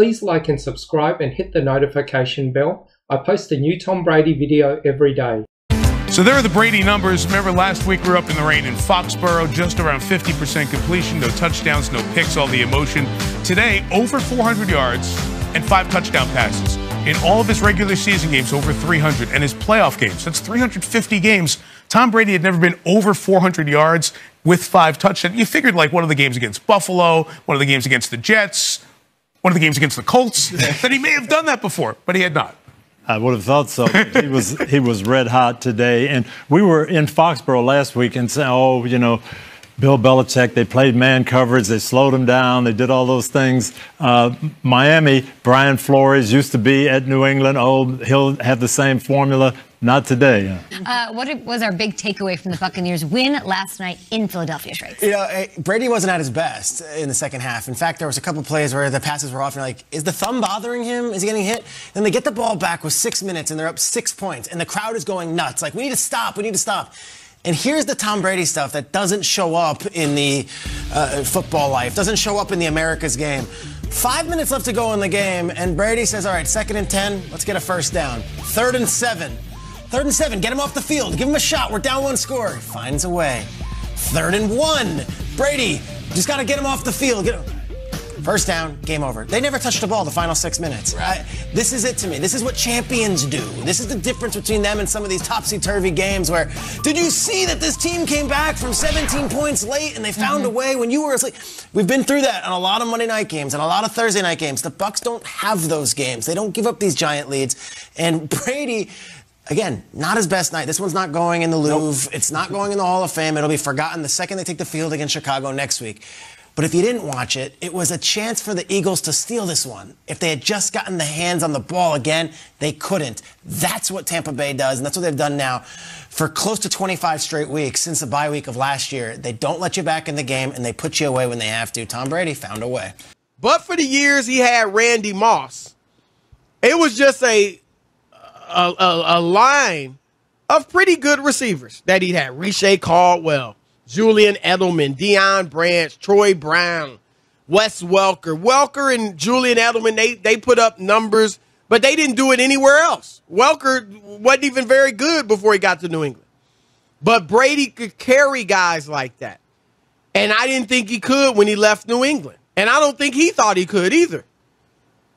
Please like and subscribe and hit the notification bell. I post a new Tom Brady video every day. So there are the Brady numbers. Remember last week we were up in the rain in Foxborough, just around 50% completion, no touchdowns, no picks, all the emotion. Today, over 400 yards and 5 touchdown passes. In all of his regular season games, over 300. And his playoff games, that's 350 games. Tom Brady had never been over 400 yards with 5 touchdowns. You figured like one of the games against Buffalo, one of the games against the Jets, one of the games against the Colts, that he may have done that before, but he had not. I would have thought so. He was red hot today. And we were in Foxborough last week and said, oh, you know, Bill Belichick, they played man coverage, they slowed him down, they did all those things. Miami, Brian Flores used to be at New England. Oh, he'll have the same formula. Not today. What was our big takeaway from the Buccaneers win last night in Philadelphia, Shrikes? You know, Brady wasn't at his best in the second half. In fact, there was a couple plays where the passes were off, and you're like, is the thumb bothering him? Is he getting hit? Then they get the ball back with 6 minutes, and they're up 6 points, and the crowd is going nuts. Like, we need to stop. We need to stop. And here's the Tom Brady stuff that doesn't show up in the football life, doesn't show up in the America's game. 5 minutes left to go in the game, and Brady says, all right, 2nd and 10, let's get a first down. 3rd and 7. 3rd and 7, get him off the field. Give him a shot. We're down 1 score. He finds a way. 3rd and 1. Brady, just got to get him off the field. Get him. First down, game over. They never touched the ball the final 6 minutes. Right. This is it to me. This is what champions do. This is the difference between them and some of these topsy-turvy games where, did you see that this team came back from 17 points late and they found a way when you were asleep? We've been through that on a lot of Monday night games and a lot of Thursday night games. The Bucs don't have those games. They don't give up these giant leads. And Brady, again, not his best night. This one's not going in the Louvre. Nope. It's not going in the Hall of Fame. It'll be forgotten the second they take the field against Chicago next week. But if you didn't watch it, it was a chance for the Eagles to steal this one. If they had just gotten the hands on the ball again, they couldn't. That's what Tampa Bay does, and that's what they've done now for close to 25 straight weeks since the bye week of last year. They don't let you back in the game, and they put you away when they have to. Tom Brady found a way. But for the years he had Randy Moss, it was just a line of pretty good receivers that he had. Riche Caldwell, Julian Edelman, Deion Branch, Troy Brown, Wes Welker. Welker and Julian Edelman, they put up numbers, but they didn't do it anywhere else. Welker wasn't even very good before he got to New England. But Brady could carry guys like that. And I didn't think he could when he left New England. And I don't think he thought he could either.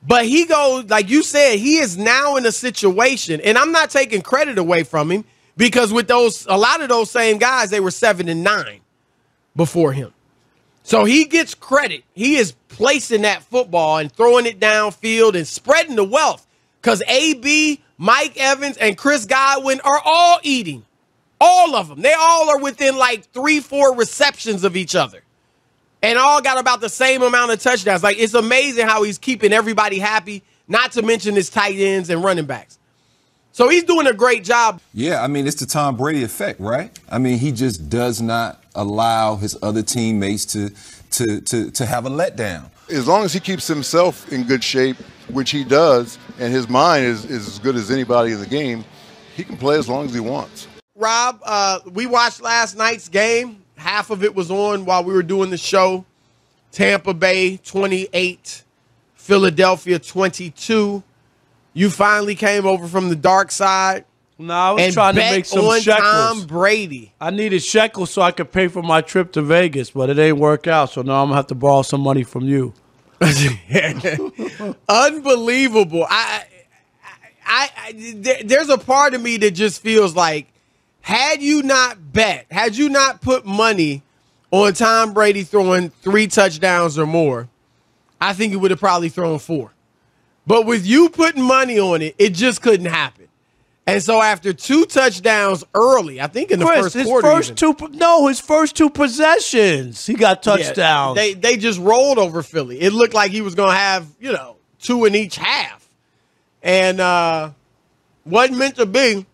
But he goes, like you said, he is now in a situation, and I'm not taking credit away from him, because with a lot of those same guys, they were 7-9 before him. So he gets credit. He is placing that football and throwing it downfield and spreading the wealth, because AB, Mike Evans, and Chris Godwin are all eating. All of them. They all are within like 3-4 receptions of each other. And all got about the same amount of touchdowns. Like, it's amazing how he's keeping everybody happy, not to mention his tight ends and running backs. So he's doing a great job. Yeah, I mean, it's the Tom Brady effect, right? I mean, he just does not allow his other teammates to have a letdown. As long as he keeps himself in good shape, which he does, and his mind is as good as anybody in the game, he can play as long as he wants. Rob, we watched last night's game. Half of it was on while we were doing the show. Tampa Bay 28, Philadelphia 22. You finally came over from the dark side. No, I was trying to make some shekels. Tom Brady. I needed shekels so I could pay for my trip to Vegas, but it ain't work out. So now I'm gonna have to borrow some money from you. Unbelievable. There's a part of me that just feels like, had you not put money on Tom Brady throwing 3 touchdowns or more, I think he would have probably thrown 4. But with you putting money on it, it just couldn't happen. And so after 2 touchdowns early, I think in the first quarter, his first 2 possessions, he got touchdowns. Yeah, they just rolled over Philly. It looked like he was going to have, 2 in each half. And wasn't meant to be.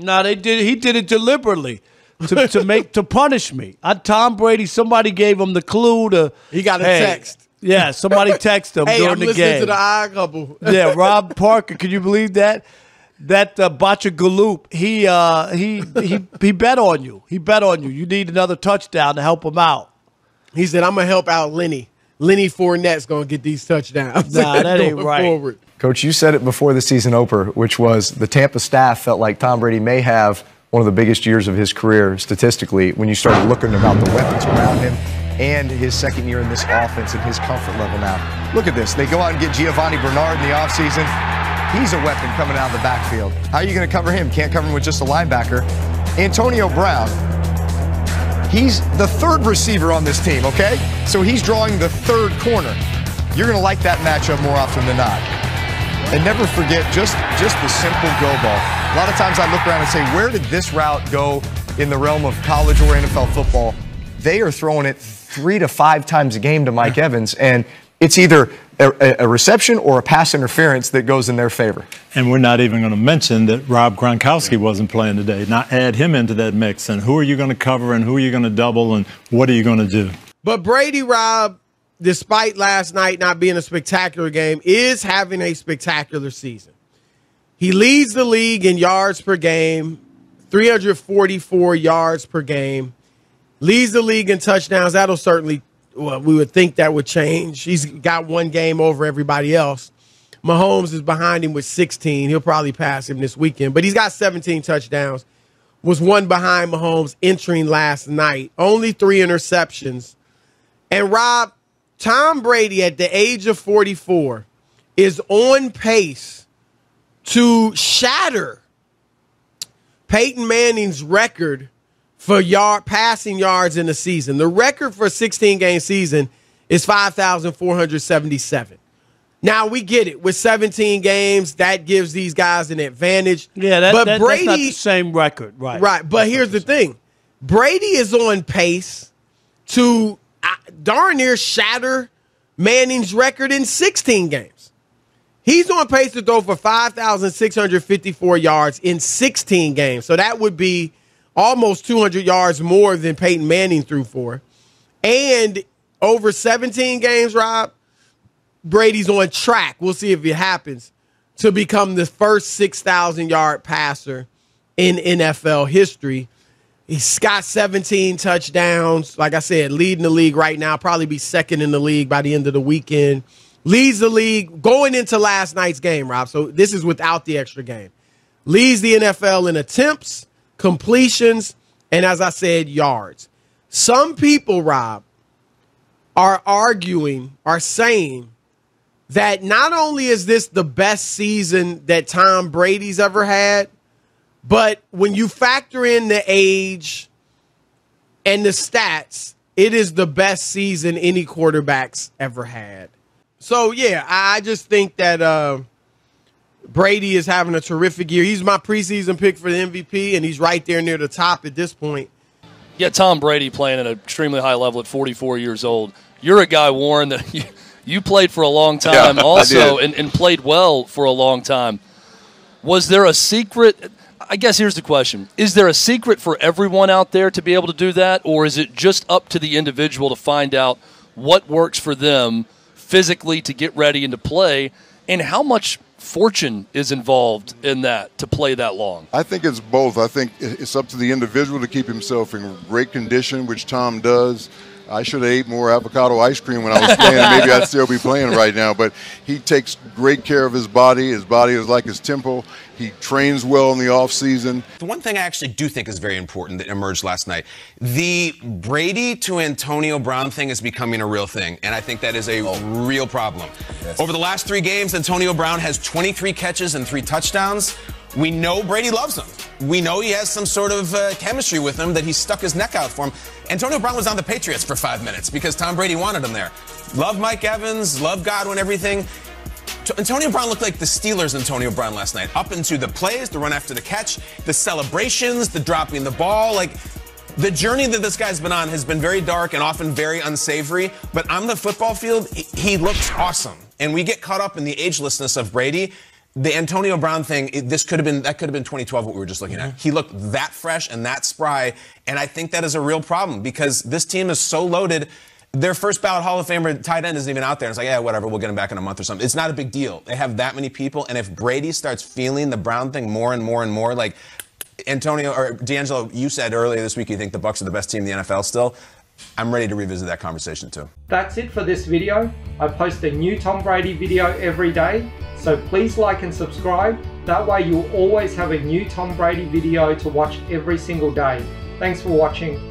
No, he did it deliberately to punish me. Tom Brady, somebody gave him the clue to. He got a text. Yeah, somebody texted him during the game. Hey, I'm listening to the Odd Couple. Yeah, Rob Parker, can you believe that? That Bouchagaloop, he bet on you. He bet on you. You need another touchdown to help him out. He said, I'm going to help out Lenny. Lenny Fournette's going to get these touchdowns. Nah, that ain't right. Forward. Coach, you said it before the season opener, which was the Tampa staff felt like Tom Brady may have one of the biggest years of his career statistically when you started looking about the weapons around him and his second year in this offense and his comfort level now. Look at this. They go out and get Giovanni Bernard in the offseason. He's a weapon coming out of the backfield. How are you going to cover him? Can't cover him with just a linebacker. Antonio Brown, he's the third receiver on this team, okay? So he's drawing the third corner. You're going to like that matchup more often than not. And never forget just the simple go ball. A lot of times I look around and say, where did this route go in the realm of college or NFL football? They are throwing it 3 to 5 times a game to Mike Evans, and it's either a reception or a pass interference that goes in their favor. And we're not even going to mention that Rob Gronkowski wasn't playing today. Not add him into that mix. And who are you going to cover and who are you going to double and what are you going to do? But Brady, Rob, despite last night not being a spectacular game, is having a spectacular season. He leads the league in yards per game, 344 yards per game. Leads the league in touchdowns. That'll certainly, well, we would think that would change. He's got one game over everybody else. Mahomes is behind him with 16. He'll probably pass him this weekend. But he's got 17 touchdowns. Was one behind Mahomes entering last night. Only 3 interceptions. And, Rob, Tom Brady at the age of 44 is on pace to shatter Peyton Manning's record for passing yards in a season. The record for a 16-game season is 5,477. Now, we get it. With 17 games, that gives these guys an advantage. Yeah, but that's Brady, not the same record. Right. Right, but here's the thing. Brady is on pace to darn near shatter Manning's record in 16 games. He's on pace to throw for 5,654 yards in 16 games. So that would be almost 200 yards more than Peyton Manning threw for. And over 17 games, Rob, Brady's on track. We'll see if it happens to become the first 6,000-yard passer in NFL history. He's got 17 touchdowns. Like I said, leading the league right now. Probably be second in the league by the end of the weekend. Leads the league going into last night's game, Rob. So this is without the extra game. Leads the NFL in attempts, completions, and as I said, yards. Some people, Rob, are saying that not only is this the best season that Tom Brady's ever had, but when you factor in the age and the stats, it is the best season any quarterback's ever had. So, yeah, I just think that Brady is having a terrific year. He's my preseason pick for the MVP, and he's right there near the top at this point. Yeah, Tom Brady playing at an extremely high level at 44 years old. You're a guy, Warren, that you played for a long time also and played well for a long time. Was there a secret? I guess here's the question. Is there a secret for everyone out there to be able to do that, or is it just up to the individual to find out what works for them physically to get ready and to play, and how much fortune is involved in that to play that long? I think it's both. I think it's up to the individual to keep himself in great condition, which Tom does. I should have ate more avocado ice cream when I was playing. Maybe I'd still be playing right now. But he takes great care of his body. His body is like his temple. He trains well in the offseason. The one thing I actually do think is very important that emerged last night, the Brady to Antonio Brown thing is becoming a real thing, and I think that is a real problem. Yes. Over the last 3 games, Antonio Brown has 23 catches and 3 touchdowns. We know Brady loves him. We know he has some sort of chemistry with him, that he stuck his neck out for him. Antonio Brown was on the Patriots for 5 minutes because Tom Brady wanted him there. Love Mike Evans, love Godwin, everything. Antonio Brown looked like the Steelers' Antonio Brown last night. Up into the plays, the run after the catch, the celebrations, the dropping the ball. Like, the journey that this guy's been on has been very dark and often very unsavory. But on the football field, he looks awesome. And we get caught up in the agelessness of Brady. The Antonio Brown thing, that could have been 2012, what we were just looking at. He looked that fresh and that spry, and I think that is a real problem because this team is so loaded. Their first ballot Hall of Famer tight end isn't even out there. It's like, yeah, whatever, we'll get him back in a month or something. It's not a big deal. They have that many people, and if Brady starts feeling the Brown thing more and more and more, like Antonio or D'Angelo, you said earlier this week you think the Bucs are the best team in the NFL still. I'm ready to revisit that conversation too. That's it for this video. I post a new Tom Brady video every day, so please like and subscribe. That way you'll always have a new Tom Brady video to watch every single day. Thanks for watching.